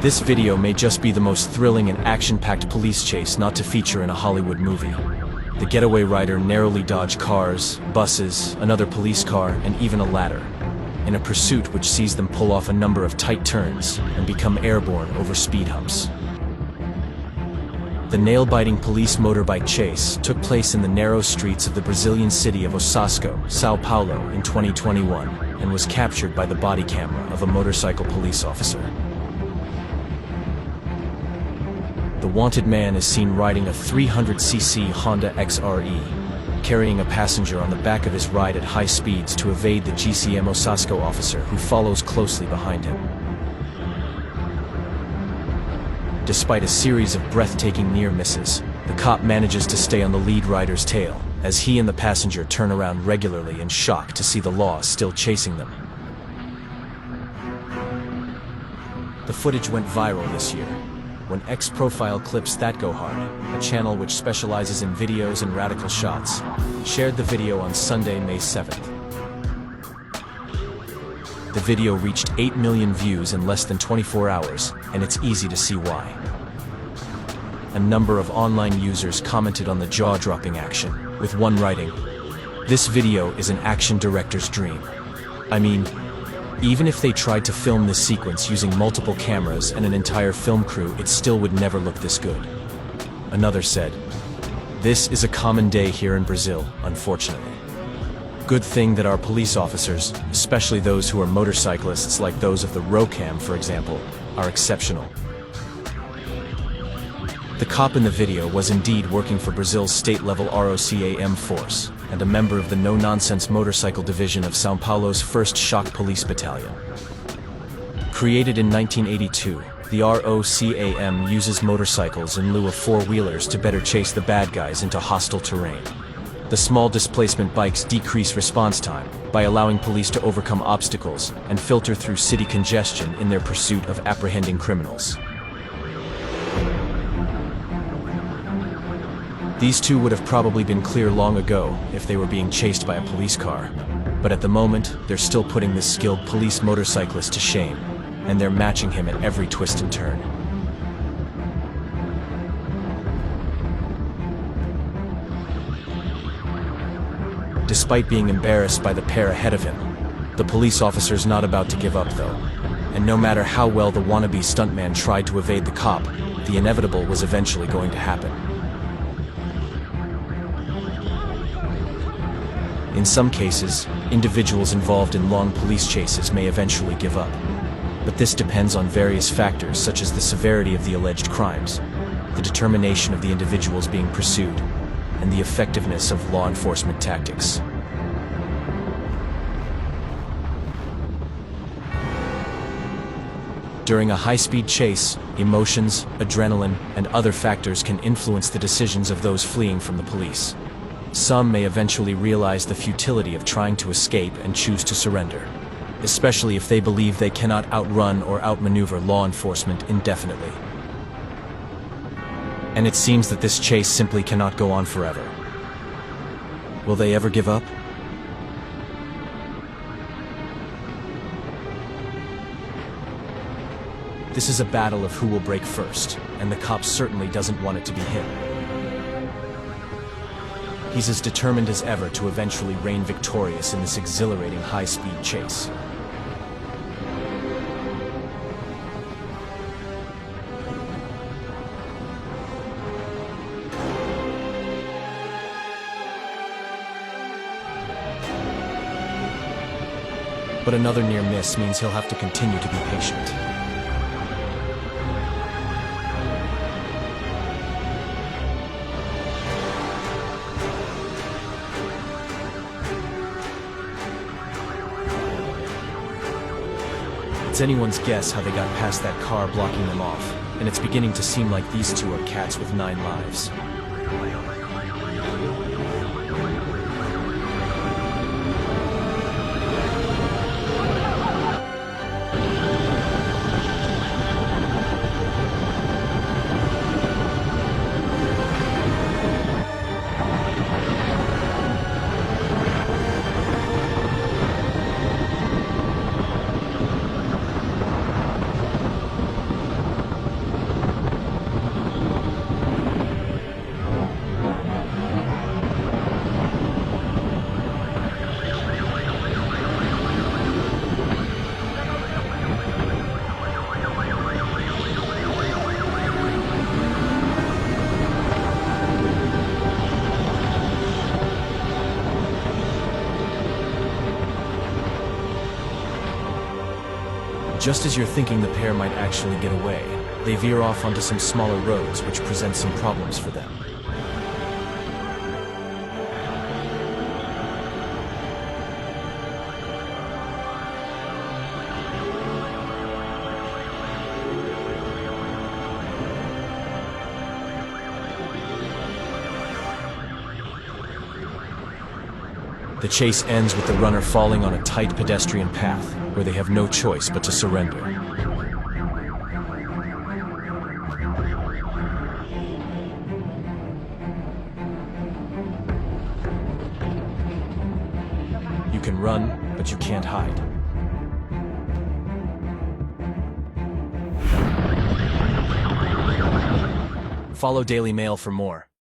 This video may just be the most thrilling and action-packed police chase not to feature in a Hollywood movie. The getaway rider narrowly dodged cars, buses, another police car, and even a ladder, in a pursuit which sees them pull off a number of tight turns and become airborne over speed humps. The nail-biting police motorbike chase took place in the narrow streets of the Brazilian city of Osasco, São Paulo, in 2021, and was captured by the body camera of a motorcycle police officer. The wanted man is seen riding a 300cc Honda XRE, carrying a passenger on the back of his ride at high speeds to evade the GCM Osasco officer who follows closely behind him. Despite a series of breathtaking near misses, the cop manages to stay on the lead rider's tail, as he and the passenger turn around regularly in shock to see the law still chasing them. The footage went viral this year, when X-Profile Clips That Go Hard, a channel which specializes in videos and radical shots, shared the video on Sunday, May 7th. The video reached 8 million views in less than 24 hours, and it's easy to see why. A number of online users commented on the jaw-dropping action, with one writing, "This video is an action director's dream. I mean, even if they tried to film this sequence using multiple cameras and an entire film crew, it still would never look this good." Another said, "This is a common day here in Brazil, unfortunately. Good thing that our police officers, especially those who are motorcyclists like those of the Rocam, for example, are exceptional." The cop in the video was indeed working for Brazil's state-level ROCAM force, and a member of the no-nonsense motorcycle division of São Paulo's 1st Shock Police Battalion. Created in 1982, the ROCAM uses motorcycles in lieu of four-wheelers to better chase the bad guys into hostile terrain. The small displacement bikes decrease response time by allowing police to overcome obstacles and filter through city congestion in their pursuit of apprehending criminals. These two would have probably been clear long ago if they were being chased by a police car, but at the moment, they're still putting this skilled police motorcyclist to shame, and they're matching him at every twist and turn. Despite being embarrassed by the pair ahead of him, the police officer's not about to give up though, and no matter how well the wannabe stuntman tried to evade the cop, the inevitable was eventually going to happen. In some cases, individuals involved in long police chases may eventually give up. But this depends on various factors such as the severity of the alleged crimes, the determination of the individuals being pursued, and the effectiveness of law enforcement tactics. During a high-speed chase, emotions, adrenaline, and other factors can influence the decisions of those fleeing from the police. Some may eventually realize the futility of trying to escape and choose to surrender, especially if they believe they cannot outrun or outmaneuver law enforcement indefinitely. And it seems that this chase simply cannot go on forever. Will they ever give up? This is a battle of who will break first, and the cop certainly doesn't want it to be him. He's as determined as ever to eventually reign victorious in this exhilarating high-speed chase. But another near miss means he'll have to continue to be patient. It's anyone's guess how they got past that car blocking them off, and it's beginning to seem like these two are cats with 9 lives. Just as you're thinking the pair might actually get away, they veer off onto some smaller roads which present some problems for them. The chase ends with the runner falling on a tight pedestrian path, where they have no choice but to surrender. You can run, but you can't hide. Follow Daily Mail for more.